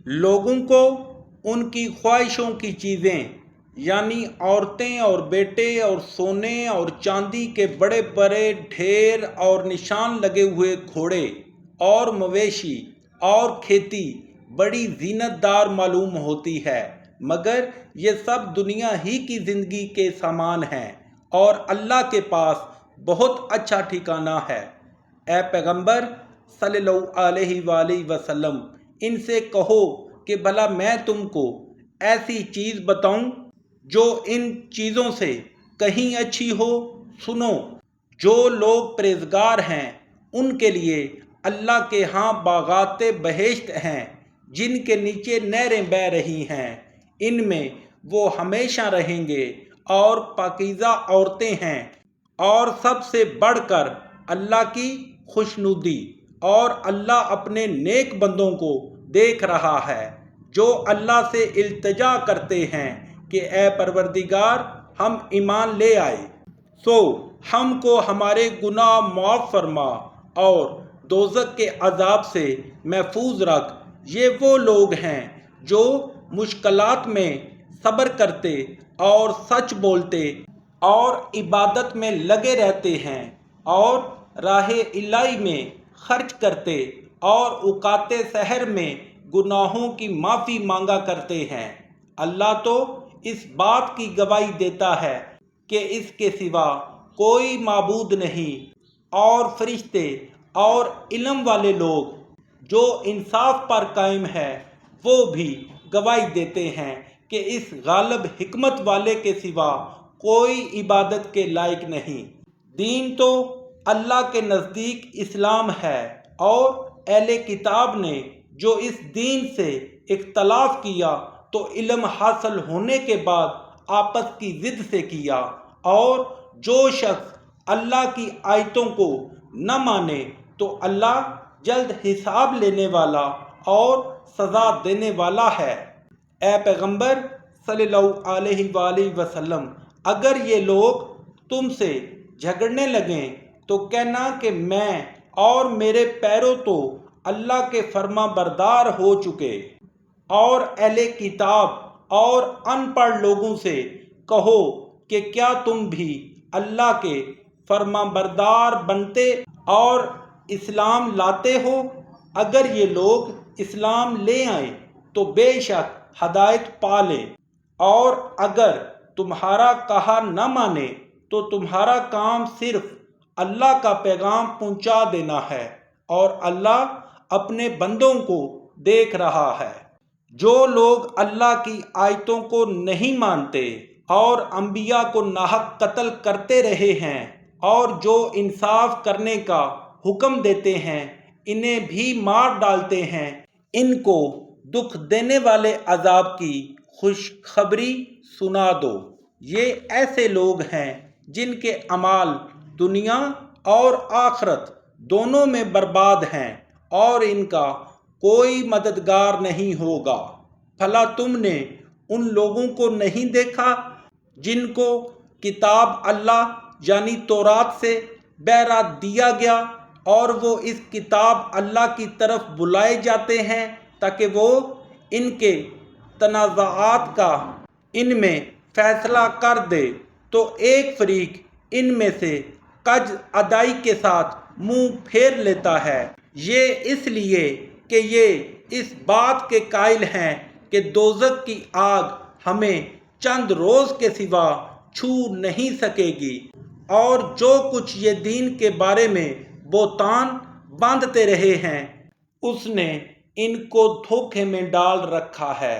لوگوں کو ان کی خواہشوں کی چیزیں یعنی عورتیں اور بیٹے اور سونے اور چاندی کے بڑے بڑے ڈھیر اور نشان لگے ہوئے گھوڑے اور مویشی اور کھیتی بڑی زینت دار معلوم ہوتی ہے، مگر یہ سب دنیا ہی کی زندگی کے سامان ہیں اور اللہ کے پاس بہت اچھا ٹھکانہ ہے۔ اے پیغمبر صلی اللہ علیہ وآلہ وسلم، ان سے کہو کہ بھلا میں تم کو ایسی چیز بتاؤں جو ان چیزوں سے کہیں اچھی ہو؟ سنو، جو لوگ پرہیزگار ہیں ان کے لیے اللہ کے ہاں باغات بہشت ہیں جن کے نیچے نہریں بہہ رہی ہیں، ان میں وہ ہمیشہ رہیں گے، اور پاکیزہ عورتیں ہیں، اور سب سے بڑھ کر اللہ کی خوشنودی، اور اللہ اپنے نیک بندوں کو دیکھ رہا ہے جو اللہ سے التجا کرتے ہیں کہ اے پروردگار ہم ایمان لے آئے، سو ہم کو ہمارے گناہ معاف فرما اور دوزخ کے عذاب سے محفوظ رکھ۔ یہ وہ لوگ ہیں جو مشکلات میں صبر کرتے اور سچ بولتے اور عبادت میں لگے رہتے ہیں اور راہ الہی میں خرچ کرتے اور اوقات سحر میں گناہوں کی معافی مانگا کرتے ہیں۔ اللہ تو اس بات کی گواہی دیتا ہے کہ اس کے سوا کوئی معبود نہیں، اور فرشتے اور علم والے لوگ جو انصاف پر قائم ہے وہ بھی گواہی دیتے ہیں کہ اس غالب حکمت والے کے سوا کوئی عبادت کے لائق نہیں۔ دین تو اللہ کے نزدیک اسلام ہے، اور اہل کتاب نے جو اس دین سے اختلاف کیا تو علم حاصل ہونے کے بعد آپس کی ضد سے کیا، اور جو شخص اللہ کی آیتوں کو نہ مانے تو اللہ جلد حساب لینے والا اور سزا دینے والا ہے۔ اے پیغمبر صلی اللہ علیہ وآلہ وسلم، اگر یہ لوگ تم سے جھگڑنے لگیں تو کہنا کہ میں اور میرے پیرو تو اللہ کے فرما بردار ہو چکے، اور اہل کتاب اور ان پڑھ لوگوں سے کہو کہ کیا تم بھی اللہ کے فرما بردار بنتے اور اسلام لاتے ہو؟ اگر یہ لوگ اسلام لے آئیں تو بے شک ہدایت پا لیں، اور اگر تمہارا کہا نہ مانے تو تمہارا کام صرف اللہ کا پیغام پہنچا دینا ہے، اور اللہ اپنے بندوں کو دیکھ رہا ہے۔ جو لوگ اللہ کی آیتوں کو نہیں مانتے اور انبیاء کو ناحق قتل کرتے رہے ہیں، اور جو انصاف کرنے کا حکم دیتے ہیں انہیں بھی مار ڈالتے ہیں، ان کو دکھ دینے والے عذاب کی خوشخبری سنا دو۔ یہ ایسے لوگ ہیں جن کے اعمال دنیا اور آخرت دونوں میں برباد ہیں، اور ان کا کوئی مددگار نہیں ہوگا۔ بھلا تم نے ان لوگوں کو نہیں دیکھا جن کو کتاب اللہ یعنی تورات سے بہرا دیا گیا، اور وہ اس کتاب اللہ کی طرف بلائے جاتے ہیں تاکہ وہ ان کے تنازعات کا ان میں فیصلہ کر دے، تو ایک فریق ان میں سے قرض ادائی کے ساتھ منہ پھیر لیتا ہے۔ یہ اس لیے کہ یہ اس بات کے قائل ہیں کہ دوزخ کی آگ ہمیں چند روز کے سوا چھو نہیں سکے گی، اور جو کچھ یہ دین کے بارے میں بہتان باندھتے رہے ہیں اس نے ان کو دھوکے میں ڈال رکھا ہے۔